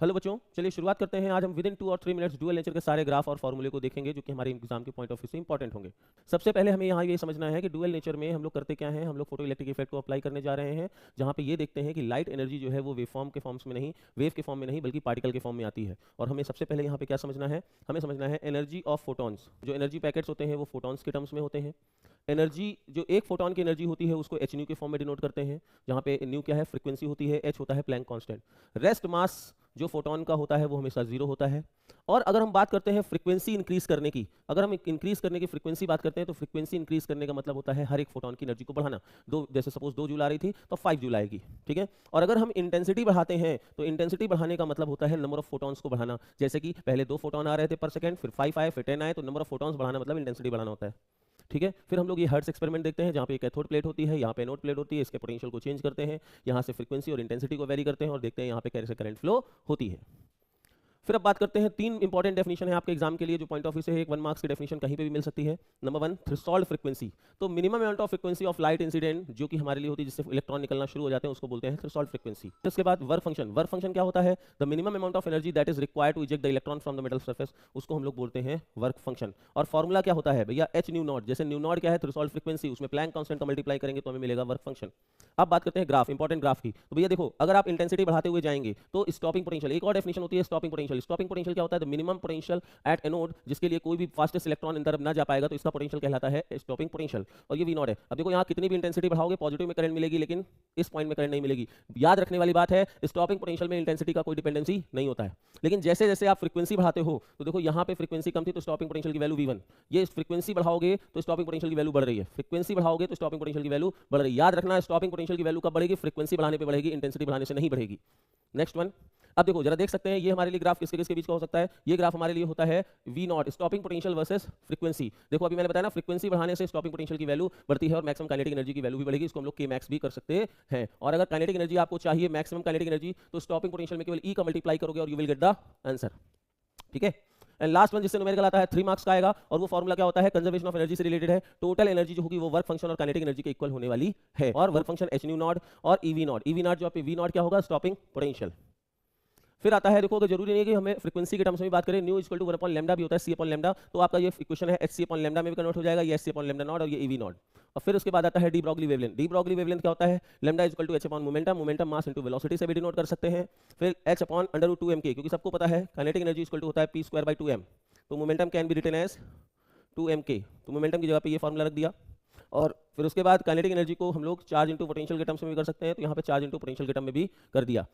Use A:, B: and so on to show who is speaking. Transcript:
A: Hello बच्चों, चलिए शुरुआत करते हैं। आज हम विद इन 2 और 3 मिनट्स डुअल नेचर के सारे ग्राफ और फॉर्मूले को देखेंगे जो कि हमारे एग्जाम के पॉइंट ऑफ व्यू से इंपॉर्टेंट होंगे। सबसे पहले हमें यहाँ ये समझना है कि डुअल नेचर में हम लोग करते क्या हैं। हम लोग फोटो इलेक्ट्रिक इफेक्ट को अप्लाई करने जा रहे हैं, जहाँ पे ये देखते हैं कि लाइट एनर्जी जो है वो वेव फॉर्म के फॉर्म्स में नहीं, वेव के फॉर्म में नहीं, बल्कि पार्टिकल के फॉर्म में आती है। और हमें सबसे पहले यहाँ पे क्या समझना है, हमें समझना है एनर्जी ऑफ फोटॉन्स। जो एनर्जी पैकेट्स होते हैं वो फोटॉन्स के टर्म्स में होते हैं। एनर्जी, जो एक फोटॉन की एनर्जी होती है उसको एच न्यू के फॉर्म में डिनोट करते हैं, जहाँ पे न्यू क्या है, फ्रीक्वेंसी होती है, एच होता है प्लैंक कांस्टेंट। रेस्ट मास जो फोटॉन का होता है वो हमेशा जीरो होता है। और अगर हम बात करते हैं फ्रीक्वेंसी इंक्रीज करने की, अगर हम इंक्रीज करने की फ्रीक्वेंसी बात करते हैं तो फ्रीक्वेंसी इंक्रीज करने का मतलब होता है हर एक फोटॉन की एनर्जी को बढ़ाना। दो, जैसे सपोज 2 जूल आ रही थी तो 5 जूल आएगी, ठीक है। और अगर हम इंटेंसिटी बढ़ाते हैं तो इंटेंसिटी बढ़ाने का मतलब होता है नंबर ऑफ फोटॉन्स को बढ़ाना। जैसे कि पहले 2 फोटॉन आ रहे थे पर सेकंड, फिर 5 आए, फिर 10 आए, तो नंबर ऑफ फोटॉन्स बढ़ाना मतलब इंटेंसिटी बढ़ाना होता है, ठीक है। फिर हम लोग ये हर्ट्ज एक्सपेरिमेंट देखते हैं, जहाँ पे कैथोड प्लेट होती है, यहाँ पे एनोड प्लेट होती है। इसके पोटेंशियल को चेंज करते हैं, यहाँ से फ्रीक्वेंसी और इंटेंसिटी को वेरी करते हैं और देखते हैं यहाँ पे कैसे करंट फ्लो होती है। फिर अब बात करते हैं, 3 इंपॉर्टेंट डेफिनेशन है आपके एग्जाम के लिए जो पॉइंट ऑफ व्यू से है। एक 1 मार्क्स की डेफिनेशन कहीं पे भी मिल सकती है। Number 1, threshold frequency. तो minimum amount of frequency of light incident जो कि हमारे लिए होती है, जिससे इलेक्ट्रॉन निकलना शुरू हो जाते हैं, उसको बोलते हैं थ्रेशोल्ड फ्रीक्वेंसी। इसके बाद वर्क फंक्शन। वर्क फंक्शन क्या होता है, the minimum amount of energy that is required to eject the electron from the metal surface, उसको हम लोग बोलते हैं वर्क फंक्शन। और फॉर्मूला क्या होता है भैया, एच न्यू नॉट। जैसे न्यू नॉट क्या है, थ्रेशोल्ड फ्रीक्वेंसी, उसमें प्लैंक कांस्टेंट का मल्टीप्लाई करेंगे तो हमें मिलेगा वर्क फंक्शन। अब बात करते हैं ग्राफ, इंपॉर्टेंट ग्राफ की। तो भैया देखो, अगर आप इंटेंसिटी बढ़ाते हुए जाएंगे तो स्टॉपिंग पोटेंशियल, एक और डेफिनेशन होती है स्टॉपिंग पोटेंशियल। स्टॉपिंग पोटेंशियल क्या होता है, the minimum potential at anode, जिसके लिए कोई भी फास्टेस्ट इलेक्ट्रॉन इन तरफ ना जा पाएगा, तो इसका पोटेंशियल कहलाता है स्टॉपिंग पोटेंशियल। और ये वी नॉट है। अब देखो यहाँ कितनी भी इंटेंसिटी बढ़ाओगे पॉजिटिव में करंट मिलेगी, लेकिन इस पॉइंट में करंट नहीं मिलेगी। याद रखने वाली बात है, स्टॉपिंग पोटेंशियल में इंटेंसिटी का कोई डिपेंडेंसी नहीं होता है। लेकिन जैसे जैसे आप फ्रीक्वेंसी बढ़ाते हो, तो देखो यहाँ पे फ्रीक्वेंसी कम थी तो स्टॉपिंग पोटेंशियल की वैल्यू V1, ये फ्रीक्वेंसी बढ़ाओगे तो स्टॉपिंग पोटेंशियल की वैल्यू बढ़ रही है, फ्रीक्वेंसी बढ़ाओगे तो स्टॉपिंग पोटेंशियल की वैल्यू बढ़ रही है। याद रखना, स्टॉपिंग पोटेंशियल की वैल्यू कब बढ़ेगी, फ्रीक्वेंसी बढ़ाने पे बढ़ेगी, इंटेंसिटी बढ़ाने से नहीं बढ़ेगी। नेक्स्ट वन, अब देखो जरा देख सकते हैं, ये हमारे लिए ग्राफ किसके किसके बीच का हो सकता है। ये ग्राफ हमारे लिए होता है V naught, stopping potential versus frequency. देखो अभी मैंने बताया ना, फ्रीक्वेंसी बढ़ाने से स्टॉपिंग पोटेंशियल की वैल्यू बढ़ती है और मैक्सिमम काइनेटिक एनर्जी की वैल्यू भी बढ़ेगी। इसको हम लोग के मैक्स भी कर सकते हैं। और अगर काइनेटिक एनर्जी आपको चाहिए, मैक्सिमम काइनेटिक एनर्जी, तो स्टॉपिंग पोटेंशियल में केवल ई का मल्टीप्लाई करोगे और you will get the answer, ठीक है। एंड लास्ट वन जिससे न्यूमेरिकल आता है 3 मार्क्स का आएगा, और वो फॉर्मूला क्या होता है, कंजर्वेशन ऑफ एनर्जी से रिलेटेड है। टोटल एनर्जी जो होगी वो वर्क फंक्शन और काइनेटिक एनर्जी के इक्वल होने वाली है। और work function H new not और ईवी नॉट। ईवी नॉट जो आप वी नॉट क्या होगा, स्टॉपिंग पोटेंशियल। फिर आता है, देखो अगर जरूरी नहीं है कि हमें फ्रीक्वेंसी के टर्म्स में बात करें, nu equal to 1 upon lambda भी होता है, सी अपॉन लैम्डा, तो आपका ये इक्वेशन है एच सी अपॉन लैम्डा में भी कन्वर्ट हो जाएगा, ये H C upon lambda naught और ये ईवी नॉट। और फिर उसके बाद आता है de Broglie wavelength. De Broglie wavelength क्या होता है, lambda equal to h upon momentum, momentum mass into velocity से भी डिनोट कर सकते हैं। फिर H upon under root 2m के, क्योंकि सबको पता है काइनेटिक एनर्जी इक्वल टू होता है p स्क्वायर बाय 2m, तो momentum can be written as 2m K, तो मोमेंटम की जगह पे ये फॉर्मूला रख दिया। और फिर उसके बाद काइनेटिक एनर्जी को हम लोग चार्ज इंटू पोटेंशियल के टर्म्स में भी कर सकते हैं, तो यहाँ पे चार्ज इंटू पोटेंशियल के टर्म में भी कर दिया।